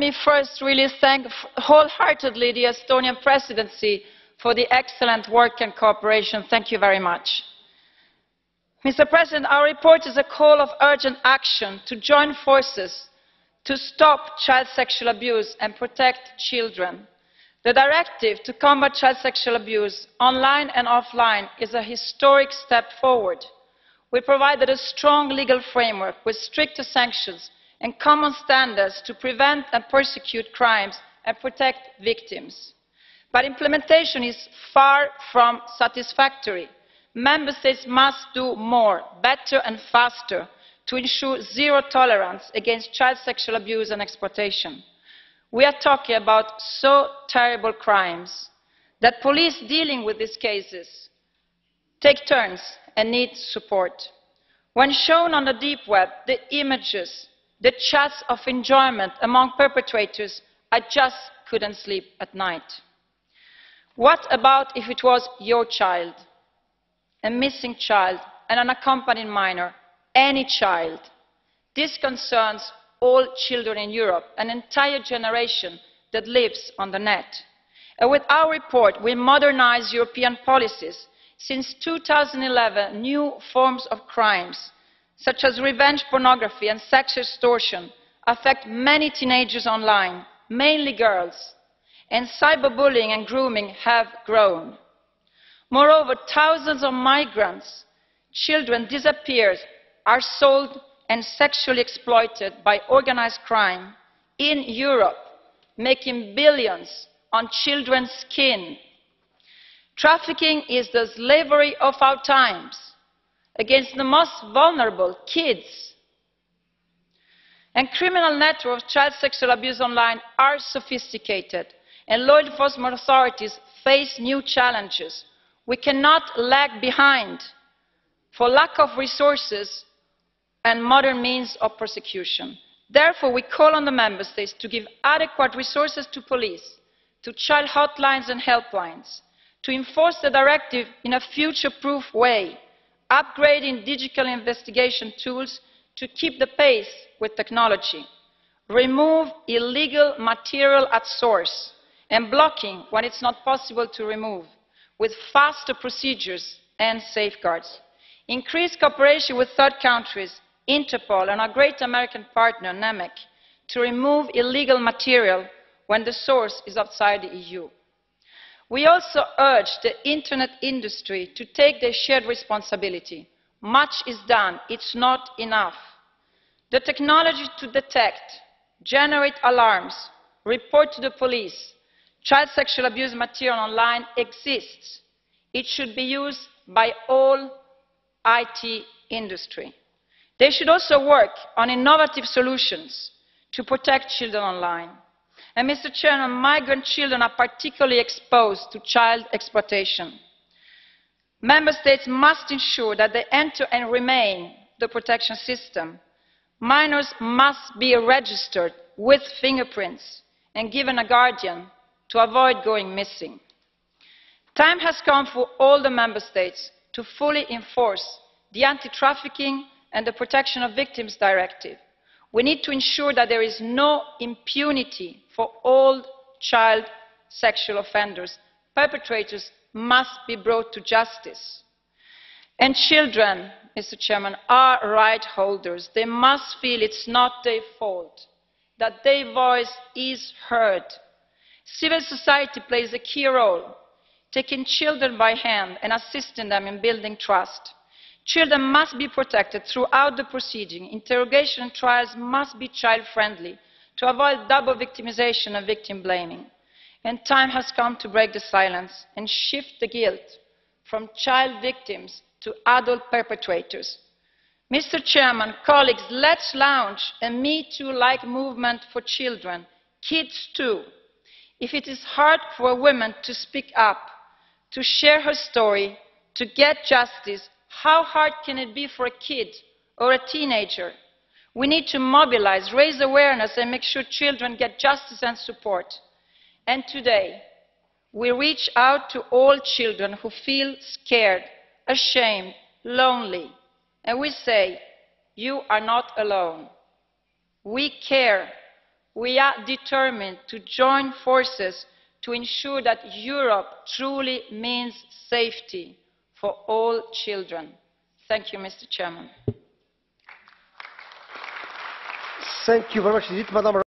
me first really thank wholeheartedly the Estonian presidency for the excellent work and cooperation. Thank you very much. Mr. President, our report is a call of urgent action to join forces to stop child sexual abuse and protect children. The directive to combat child sexual abuse, online and offline, is a historic step forward. We provided a strong legal framework with stricter sanctions and common standards to prevent and prosecute crimes and protect victims. But implementation is far from satisfactory. Member States must do more, better and faster to ensure zero tolerance against child sexual abuse and exploitation. We are talking about so terrible crimes that police dealing with these cases take turns and need support. When shown on the deep web, the images, the chats of enjoyment among perpetrators, I just couldn't sleep at night. What about if it was your child, a missing child, an unaccompanied minor, any child? This concerns all children in Europe, an entire generation that lives on the net. And with our report, we modernize European policies. Since 2011, new forms of crimes, such as revenge pornography and sex extortion, affect many teenagers online, mainly girls, and cyberbullying and grooming have grown. Moreover, thousands of migrants, children disappear, are sold and sexually exploited by organized crime in Europe, making billions on children's skin. Trafficking is the slavery of our times against the most vulnerable, kids. And criminal networks of child sexual abuse online are sophisticated, and law enforcement authorities face new challenges. We cannot lag behind for lack of resources and modern means of prosecution. Therefore, we call on the Member States to give adequate resources to police, to child hotlines and helplines, to enforce the directive in a future-proof way, upgrading digital investigation tools to keep the pace with technology, remove illegal material at source, and blocking when it's not possible to remove, with faster procedures and safeguards. Increase cooperation with third countries, Interpol and our great American partner, NEMEC, to remove illegal material when the source is outside the EU. We also urge the internet industry to take their shared responsibility. Much is done, it's not enough. The technology to detect, generate alarms, report to the police, child sexual abuse material online exists. It should be used by all IT industry. They should also work on innovative solutions to protect children online. And Mr. Chairman, migrant children are particularly exposed to child exploitation. Member States must ensure that they enter and remain the protection system. Minors must be registered with fingerprints and given a guardian to avoid going missing. Time has come for all the Member States to fully enforce the Anti-Trafficking and the Protection of Victims Directive. We need to ensure that there is no impunity for all child sexual offenders. Perpetrators must be brought to justice. And children, Mr. Chairman, are right holders. They must feel it's not their fault, that their voice is heard. Civil society plays a key role, taking children by hand and assisting them in building trust. Children must be protected throughout the proceeding. Interrogation and trials must be child-friendly to avoid double victimization and victim blaming. And time has come to break the silence and shift the guilt from child victims to adult perpetrators. Mr. Chairman, colleagues, let's launch a Me Too-like movement for children, kids too. If it is hard for a woman to speak up, to share her story, to get justice, how hard can it be for a kid or a teenager? We need to mobilize, raise awareness and make sure children get justice and support. And today, we reach out to all children who feel scared, ashamed, lonely. And we say, you are not alone. We care We are determined to join forces to ensure that Europe truly means safety for all children. Thank you, Mr. Chairman. Thank you very much indeed, Madam